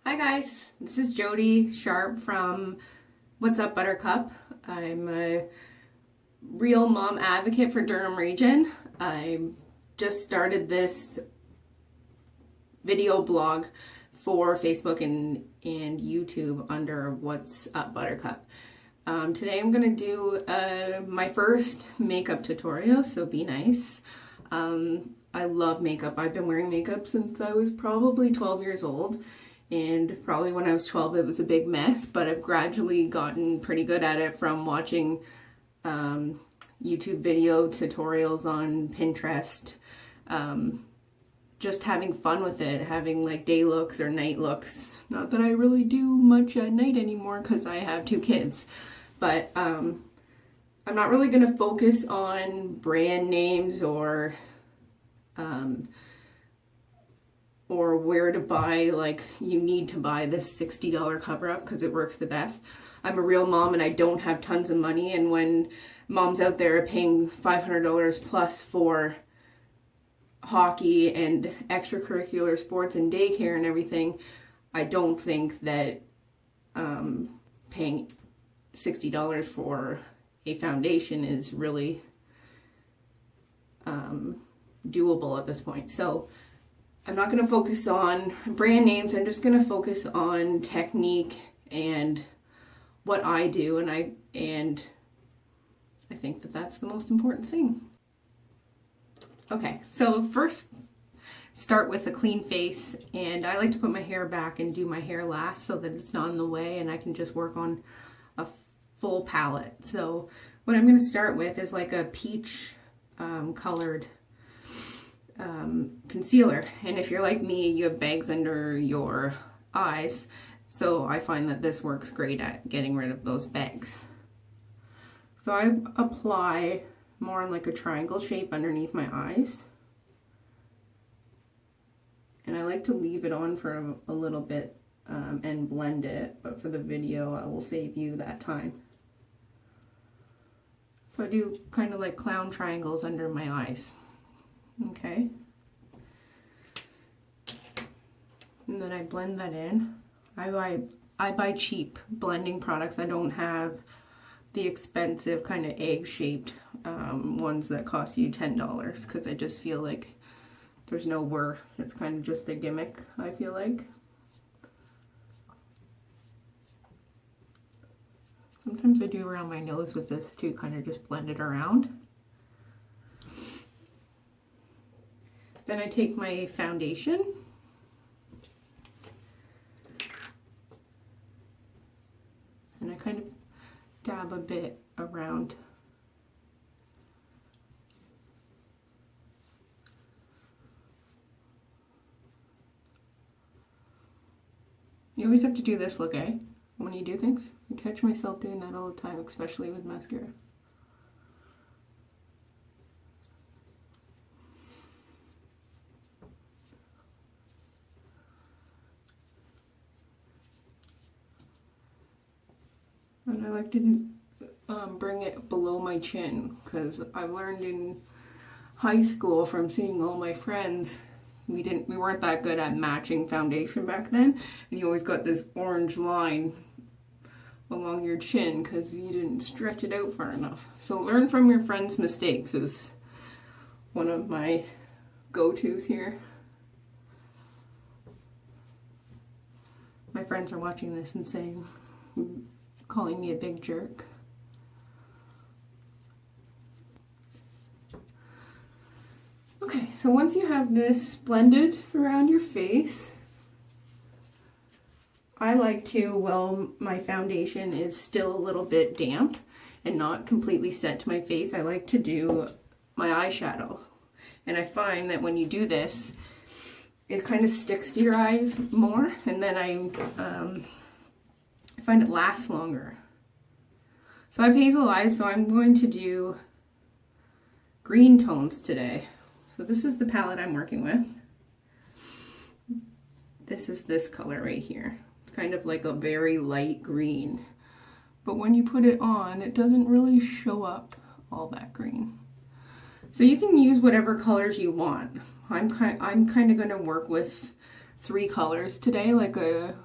Hi guys, this is Jody Sharp from What's Up Buttercup. I'm a real mom advocate for Durham region. I just started this video blog for Facebook and YouTube under What's Up Buttercup. Today I'm going to do my first makeup tutorial, so be nice. I love makeup. I've been wearing makeup since I was probably 12 years old. And probably when I was 12 it was a big mess, but I've gradually gotten pretty good at it from watching YouTube video tutorials on Pinterest, just having fun with it, having like day looks or night looks. Not that I really do much at night anymore because I have 2 kids, but I'm not really going to focus on brand names or where to buy, like you need to buy this $60 cover up because it works the best. I'm a real mom and I don't have tons of money, and when moms out there are paying $500 plus for hockey and extracurricular sports and daycare and everything, I don't think that paying $60 for a foundation is really doable at this point. So I'm not going to focus on brand names. I'm just going to focus on technique and what I do, and I think that that's the most important thing. Okay, so first start with a clean face, and I like to put my hair back and do my hair last so that it's not in the way and I can just work on a full palette. So what I'm going to start with is like a peach colored concealer, and if you're like me, you have bags under your eyes, so I find that this works great at getting rid of those bags. So I apply more in like a triangle shape underneath my eyes, and I like to leave it on for a little bit and blend it, but for the video I will save you that time. So I do kind of like clown triangles under my eyes. Okay, and then I blend that in. I buy cheap blending products. I don't have the expensive kind of egg-shaped ones that cost you $10 because I just feel like there's no worth. It's kind of just a gimmick, I feel like. Sometimes I do around my nose with this too, kind of just blend it around. Then I take my foundation and I kind of dab a bit around. You always have to do this look, eh? When you do things. I catch myself doing that all the time, especially with mascara. And I like to bring it below my chin because I've learned in high school from seeing all my friends, we weren't that good at matching foundation back then, and you always got this orange line along your chin because you didn't stretch it out far enough. So learn from your friends' mistakes is one of my go-tos here. My friends are watching this and calling me a big jerk. Okay, so once you have this blended around your face, I like to, while my foundation is still a little bit damp and not completely set to my face, I like to do my eyeshadow. And I find that when you do this, it kind of sticks to your eyes more, and then I find it lasts longer. So I have hazel eyes, so I'm going to do green tones today. So this is the palette I'm working with. This is this color right here. It's kind of like a very light green. But when you put it on, it doesn't really show up all that green. So you can use whatever colors you want. I'm kind of going to work with 3 colors today, like a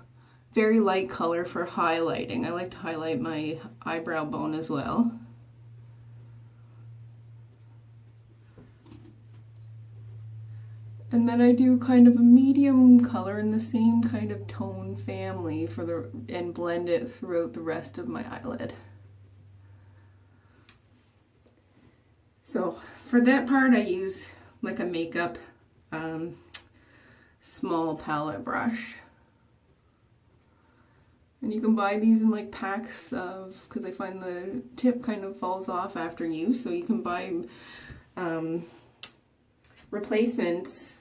very light color for highlighting. I like to highlight my eyebrow bone as well. And then I do kind of a medium color in the same kind of tone family and blend it throughout the rest of my eyelid. So for that part, I use like a makeup small palette brush. And you can buy these in like packs because I find the tip kind of falls off after use. So you can buy replacements.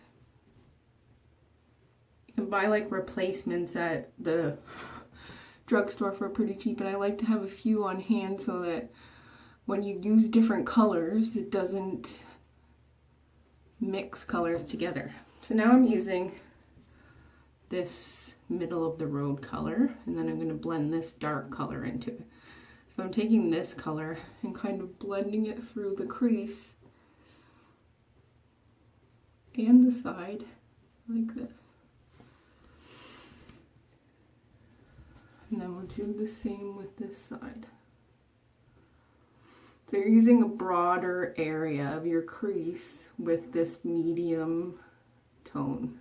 You can buy like replacements at the drugstore for pretty cheap. And I like to have a few on hand so that when you use different colors, it doesn't mix colors together. So now I'm using this middle of the road color, and then I'm going to blend this dark color into it. So I'm taking this color and kind of blending it through the crease and the side like this. And then we'll do the same with this side. So you're using a broader area of your crease with this medium tone.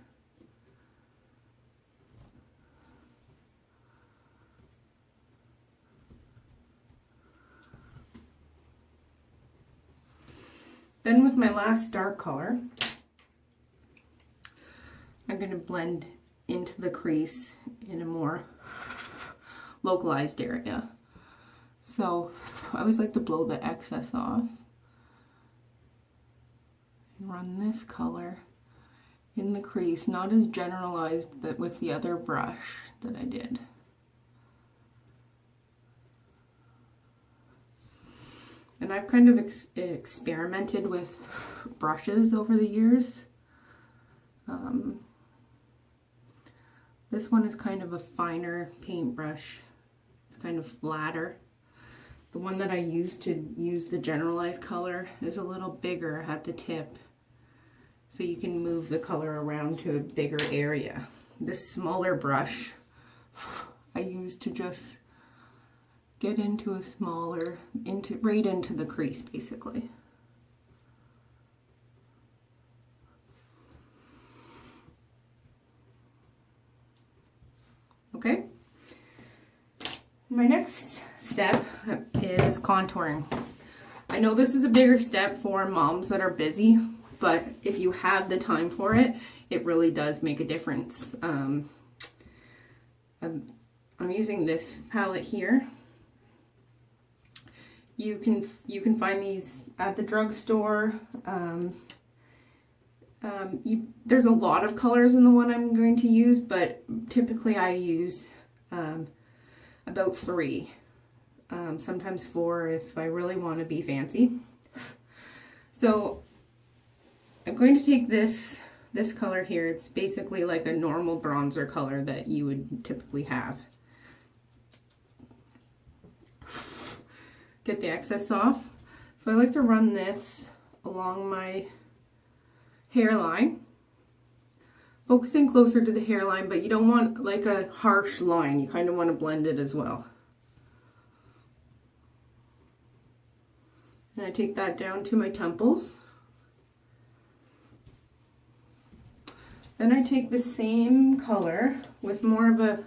Then with my last dark color, I'm going to blend into the crease in a more localized area. So I always like to blow the excess off and run this color in the crease, not as generalized that with the other brush that I did. And I've kind of experimented with brushes over the years. This one is kind of a finer paintbrush. It's kind of flatter. The one that I used to use the generalized color is a little bigger at the tip, so you can move the color around to a bigger area. This smaller brush I use to just get into a smaller, right into the crease basically. Okay. My next step is contouring. I know this is a bigger step for moms that are busy, but if you have the time for it, it really does make a difference. I'm using this palette here. You can find these at the drugstore. There's a lot of colors in the one I'm going to use, but typically I use about 3, sometimes 4 if I really want to be fancy. So I'm going to take this color here. It's basically like a normal bronzer color that you would typically have. Get the excess off. So I like to run this along my hairline, focusing closer to the hairline, but you don't want like a harsh line. You kind of want to blend it as well. And I take that down to my temples. Then I take the same color with more of a,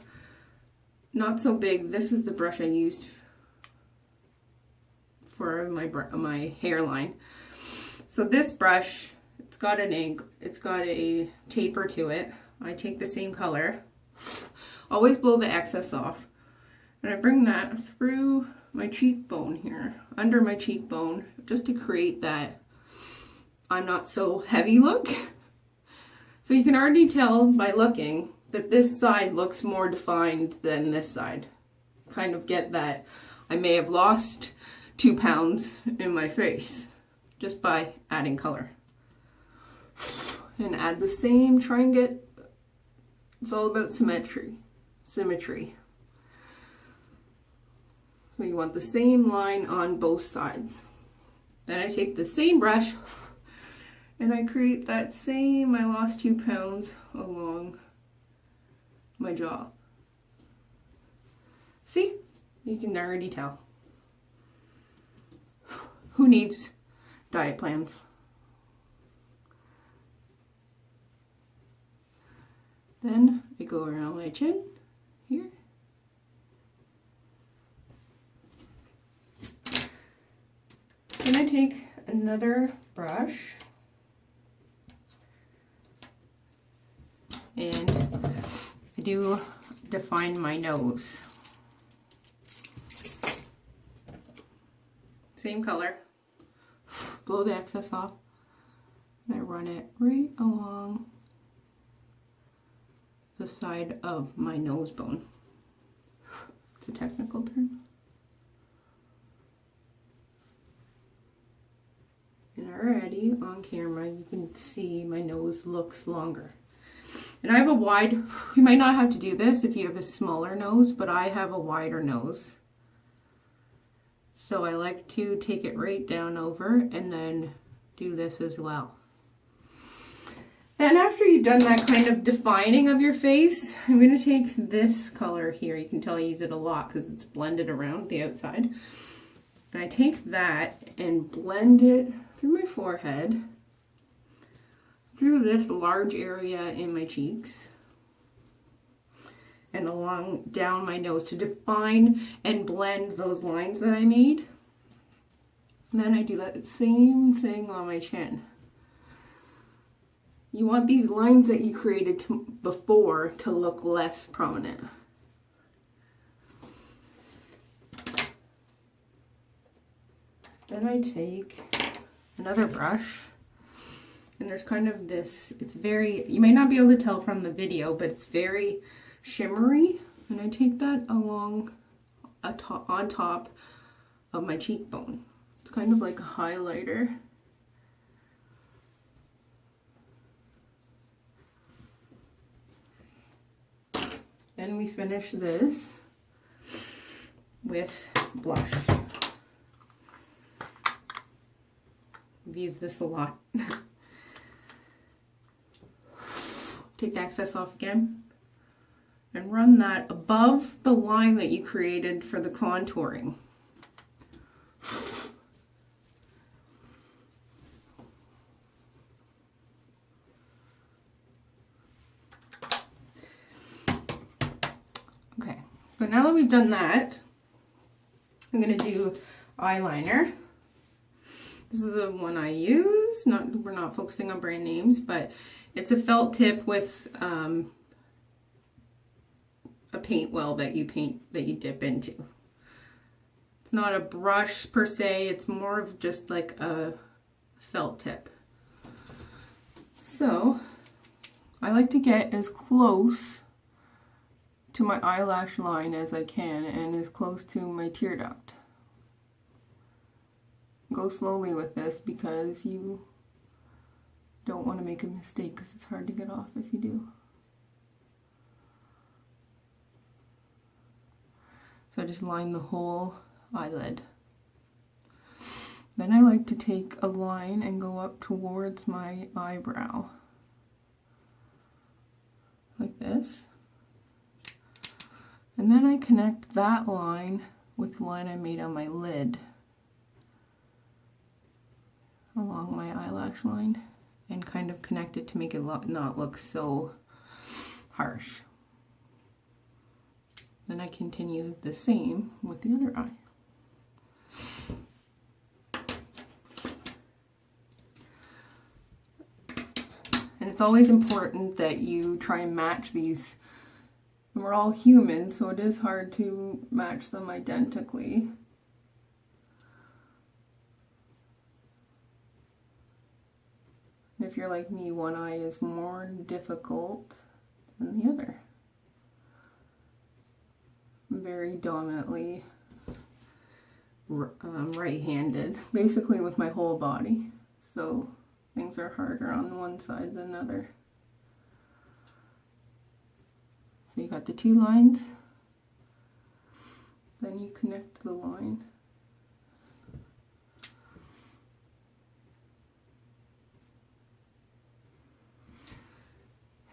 not so big, this is the brush I used for my hairline. So this brush, it's got a taper to it. I take the same color, always blow the excess off, and I bring that through my cheekbone here, under my cheekbone, just to create that I'm not so heavy look. So you can already tell by looking that this side looks more defined than this side. Kind of get that I may have lost 2 pounds in my face just by adding color. And add the same, try and get, it's all about symmetry. So you want the same line on both sides. Then I take the same brush and I create that same, I lost 2 pounds along my jaw. See? You can already tell. Who needs diet plans? Then I go around my chin here. Then I take another brush and I do define my nose. Same color. Blow the excess off. And I run it right along the side of my nose bone. It's a technical term. And already on camera you can see my nose looks longer. And I have a wide, you might not have to do this if you have a smaller nose, but I have a wider nose. So I like to take it right down over and then do this as well. Then after you've done that kind of defining of your face, I'm going to take this color here. You can tell I use it a lot because it's blended around the outside. And I take that and blend it through my forehead, through this large area in my cheeks, and along down my nose to define and blend those lines that I made. And then I do that same thing on my chin. You want these lines that you created before to look less prominent. Then I take another brush, and there's kind of this, it's very, you may not be able to tell from the video, but it's very shimmery, and I take that along on top of my cheekbone. It's kind of like a highlighter. Then we finish this with blush. I've used this a lot. Take the excess off again and run that above the line that you created for the contouring. Okay, so now that we've done that, I'm going to do eyeliner. This is the one I use. We're not focusing on brand names, but it's a felt tip with a paint well that you dip into. It's not a brush per se, it's more of just like a felt tip. So I like to get as close to my eyelash line as I can and as close to my tear duct. Go slowly with this because you don't want to make a mistake because it's hard to get off if you do. So I just line the whole eyelid. Then I like to take a line and go up towards my eyebrow. Like this. And then I connect that line with the line I made on my lid along my eyelash line and kind of connect it to make it not look so harsh. Then I continue the same with the other eye. And it's always important that you try and match these. And we're all human, so it is hard to match them identically. And if you're like me, one eye is more difficult than the other. I'm very dominantly right-handed, basically with my whole body. So things are harder on one side than the other. So you got the two lines, then you connect the line.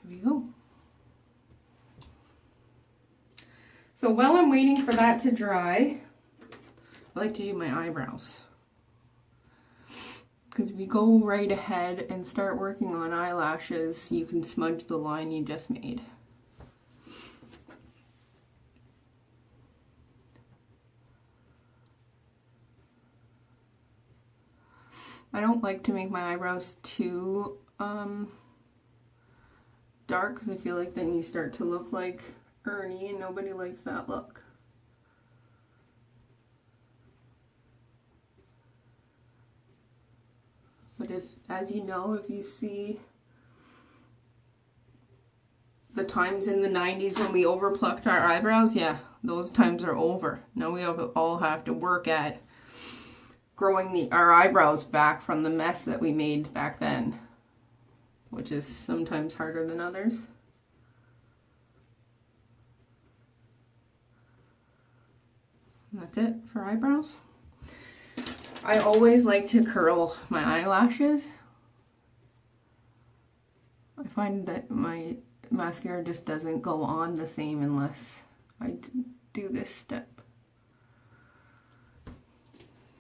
Here we go. So while I'm waiting for that to dry, I like to do my eyebrows. Because if you go right ahead and start working on eyelashes, you can smudge the line you just made. I don't like to make my eyebrows too dark because I feel like then you start to look like Ernie and nobody likes that look. But if, as you know, if you see the times in the 90s when we overplucked our eyebrows, yeah, those times are over. Now we all have to work at growing our eyebrows back from the mess that we made back then, which is sometimes harder than others. And that's it for eyebrows. I always like to curl my eyelashes. I find that my mascara just doesn't go on the same unless I do this step.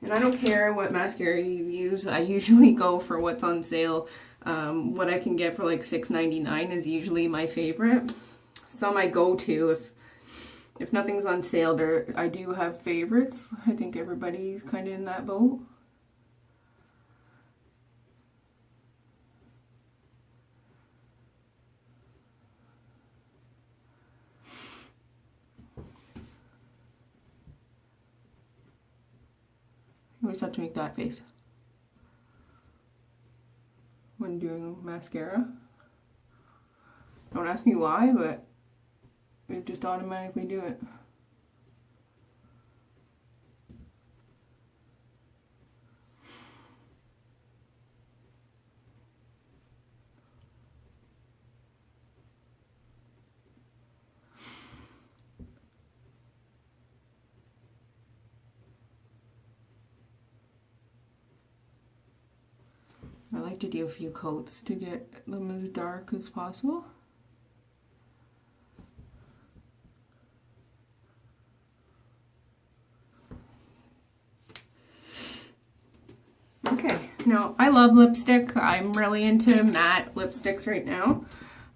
And I don't care what mascara you use. I usually go for what's on sale. What I can get for like $6.99 is usually my favorite. Some I go to if nothing's on sale. I do have favorites. I think everybody's kind of in that boat. You always have to make that face when doing mascara. Don't ask me why, but it just automatically do it. I like to do a few coats to get them as dark as possible. Okay, now I love lipstick. I'm really into matte lipsticks right now.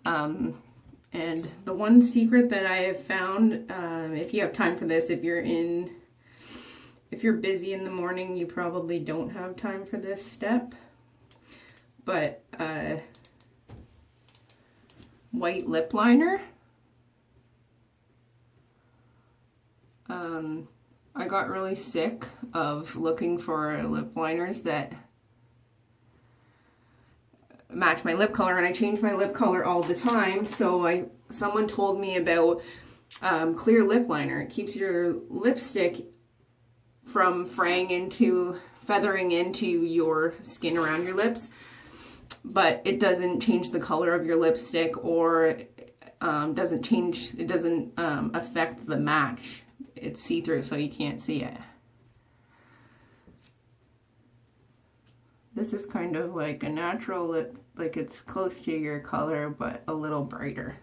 And the one secret that I have found, if you have time for this, if you're busy in the morning, you probably don't have time for this step. But white lip liner. I got really sick of looking for lip liners that match my lip color, and I change my lip color all the time. So someone told me about clear lip liner. It keeps your lipstick from feathering into your skin around your lips, but it doesn't change the color of your lipstick, or it doesn't affect the match. It's see-through, so you can't see it. This is kind of like a natural lip, like it's close to your color, but a little brighter.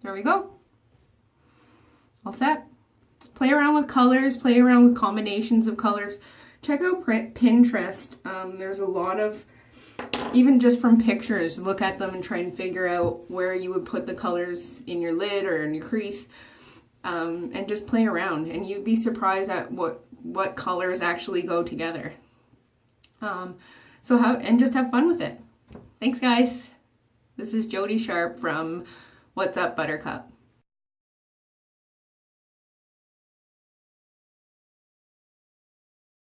There we go. All set. Play around with colors, play around with combinations of colors. Check out Pinterest. There's a lot of, even just from pictures, look at them and try and figure out where you would put the colors in your lid or in your crease, and just play around, and you'd be surprised at what colors actually go together. Just have fun with it. Thanks, guys. This is Jody Sharp from What's Up, Buttercup.